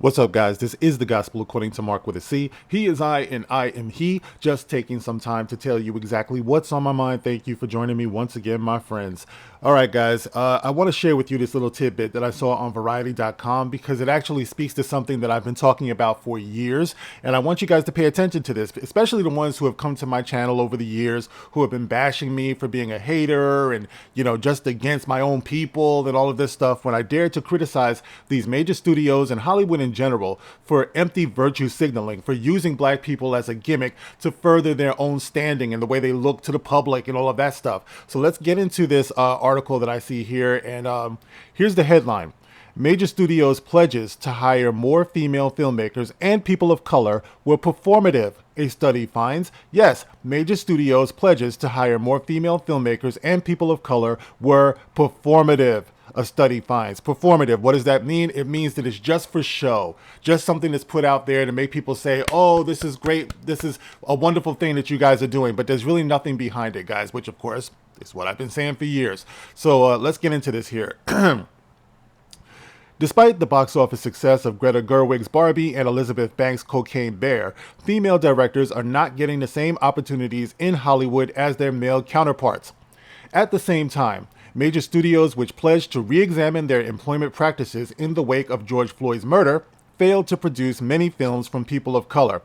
What's up, guys? This is the Gospel according to Mark with a C. He is I, and I am he. Just taking some time to tell you exactly what's on my mind. Thank you for joining me once again, my friends. All right, guys, I want to share with you this little tidbit that I saw on Variety.com because it actually speaks to something that I've been talking about for years. And I want you guys to pay attention to this, especially the ones who have come to my channel over the years, who have been bashing me for being a hater and, just against my own people and all of this stuff. When I dared to criticize these major studios and Hollywood in general for empty virtue signaling, for using black people as a gimmick to further their own standing and the way they look to the public and all of that stuff. So let's get into this article that I see here. And here's the headline. Major studios pledges to hire more female filmmakers and people of color were performative, a study finds. Yes, major studios pledges to hire more female filmmakers and people of color were performative, a study finds. Performative, what does that mean? It means that it's just for show, just something that's put out there to make people say, oh, this is great, this is a wonderful thing that you guys are doing, but there's really nothing behind it, guys, which of course is what I've been saying for years. So let's get into this here. Despite the box office success of Greta Gerwig's Barbie and Elizabeth Banks' Cocaine Bear, female directors are not getting the same opportunities in Hollywood as their male counterparts. At the same time, major studios which pledged to re-examine their employment practices in the wake of George Floyd's murder failed to produce many films from people of color.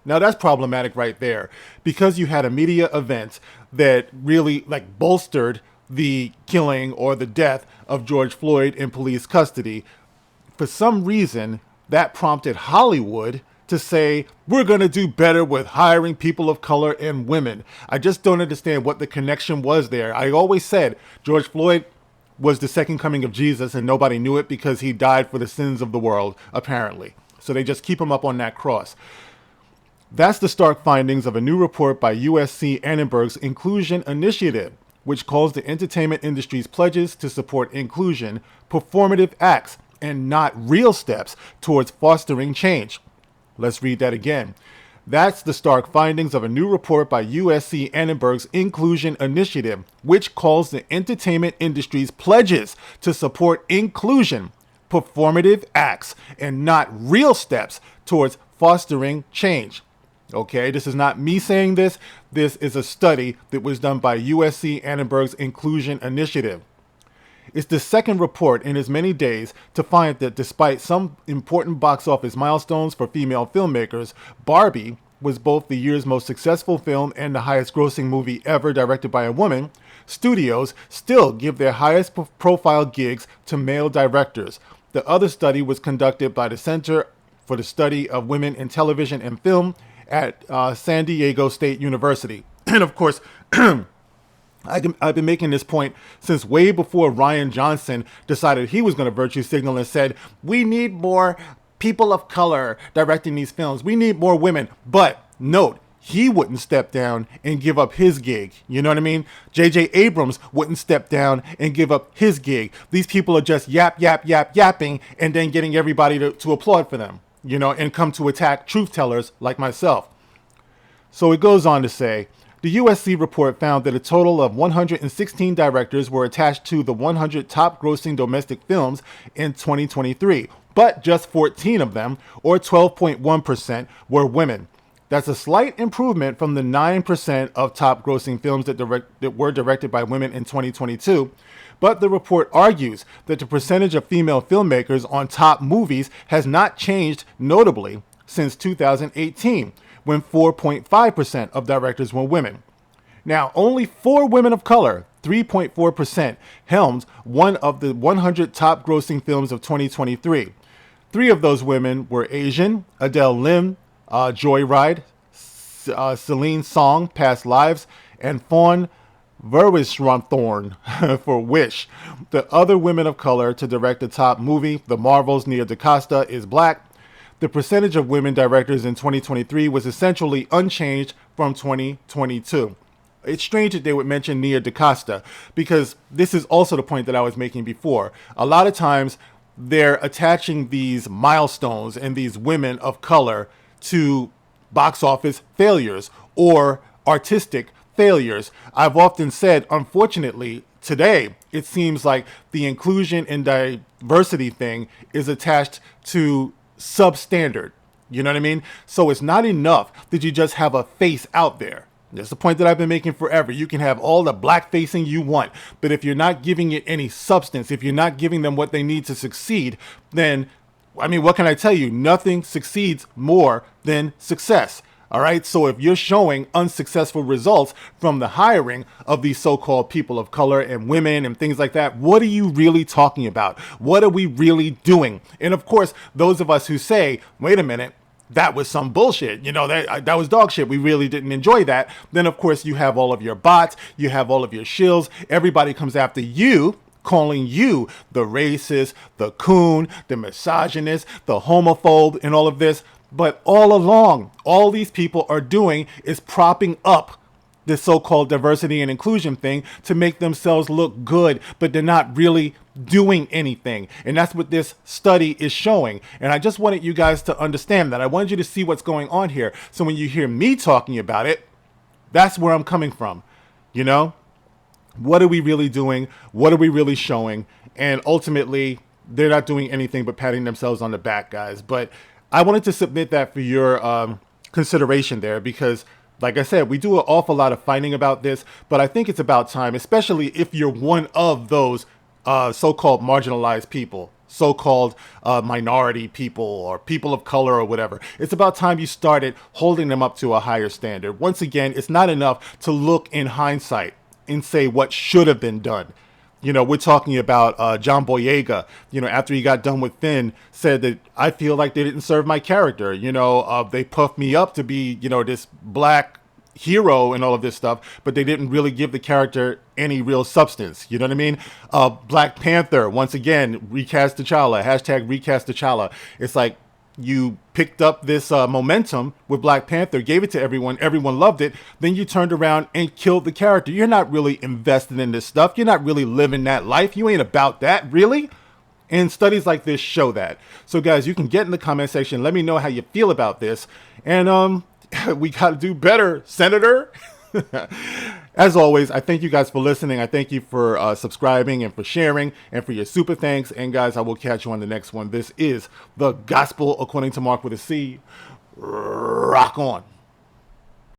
Now that's problematic right there, because you had a media event that really bolstered the killing or the death of George Floyd in police custody. For some reason, that prompted Hollywood to say, we're going to do better with hiring people of color and women. I just don't understand what the connection was there. I always said George Floyd was the second coming of Jesus and nobody knew it because he died for the sins of the world, apparently. So they just keep him up on that cross. That's the stark findings of a new report by USC Annenberg's Inclusion Initiative, which calls the entertainment industry's pledges to support inclusion performative acts and not real steps towards fostering change. Let's read that again. That's the stark findings of a new report by USC Annenberg's Inclusion Initiative, which calls the entertainment industry's pledges to support inclusion, performative acts, and not real steps towards fostering change. Okay, this is not me saying this. This is a study that was done by USC Annenberg's Inclusion Initiative. It's the second report in as many days to find that despite some important box office milestones for female filmmakers, Barbie was both the year's most successful film and the highest grossing movie ever directed by a woman. Studios still give their highest profile gigs to male directors. The other study was conducted by the Center for the Study of Women in Television and Film at San Diego State University. And of course, I've been making this point since way before Rian Johnson decided he was going to virtue signal and said, we need more people of color directing these films. We need more women. But note, he wouldn't step down and give up his gig. You know what I mean? J.J. Abrams wouldn't step down and give up his gig. These people are just yapping and then getting everybody to applaud for them, and come to attack truth tellers like myself. So it goes on to say, the USC report found that a total of 116 directors were attached to the 100 top grossing domestic films in 2023, but just 14 of them, or 12.1%, were women. That's a slight improvement from the 9% of top grossing films that were directed by women in 2022. But the report argues that the percentage of female filmmakers on top movies has not changed notably since 2018, when 4.5% of directors were women. Now, only 4 women of color, 3.4%, helmed one of the 100 top grossing films of 2023. 3 of those women were Asian: Adele Lim, Joyride, Celine Song, Past Lives, and Fawn Verwisranthorn for Wish. The other women of color to direct the top movie, The Marvels, Nia DaCosta, is black. The percentage of women directors in 2023 was essentially unchanged from 2022. It's strange that they would mention Nia DaCosta, because this is also the point that I was making before. A lot of times they're attaching these milestones and these women of color to box office failures or artistic failures. I've often said, unfortunately, today it seems like the inclusion and diversity thing is attached to substandard. You know what I mean? So it's not enough that you just have a face out there. That's the point that I've been making forever. You can have all the black facing you want, but if you're not giving it any substance, if you're not giving them what they need to succeed, then, I mean, what can I tell you? Nothing succeeds more than success. All right. So if you're showing unsuccessful results from the hiring of these so-called people of color and women and things like that, what are you really talking about? What are we really doing? And of course, those of us who say, wait a minute, that was some bullshit. You know, that was dog shit. We really didn't enjoy that. Then, of course, you have all of your bots. You have all of your shills. Everybody comes after you, calling you the racist, the coon, the misogynist, the homophobe, and all of this. But all along, all these people are doing is propping up this so-called diversity and inclusion thing to make themselves look good, but they're not really doing anything. And that's what this study is showing. And I just wanted you guys to understand that. I wanted you to see what's going on here. So when you hear me talking about it, that's where I'm coming from. You know, what are we really doing? What are we really showing? And ultimately, they're not doing anything but patting themselves on the back, guys. But I wanted to submit that for your consideration there, because like I said, we do an awful lot of fighting about this, but I think it's about time, especially if you're one of those so-called marginalized people, so-called minority people or people of color or whatever. It's about time you started holding them up to a higher standard. Once again, it's not enough to look in hindsight and say what should have been done. You know, we're talking about John Boyega, you know, after he got done with Finn, said that I feel like they didn't serve my character. You know, they puffed me up to be, you know, this black hero and all of this stuff, but they didn't really give the character any real substance. You know what I mean? Black Panther, once again, recast T'Challa, hashtag recast T'Challa. It's like, you picked up this momentum with Black Panther, gave it to everyone loved it, then you turned around and killed the character. You're not really invested in this stuff. You're not really living that life. You ain't about that, really. And studies like this show that. So guys, you can get in the comment section, let me know how you feel about this. And we got to do better, Senator. As always, I thank you guys for listening. I thank you for subscribing and for sharing and for your super thanks. And guys, I will catch you on the next one. This is The Gospel According to Mark with a C. Rock on.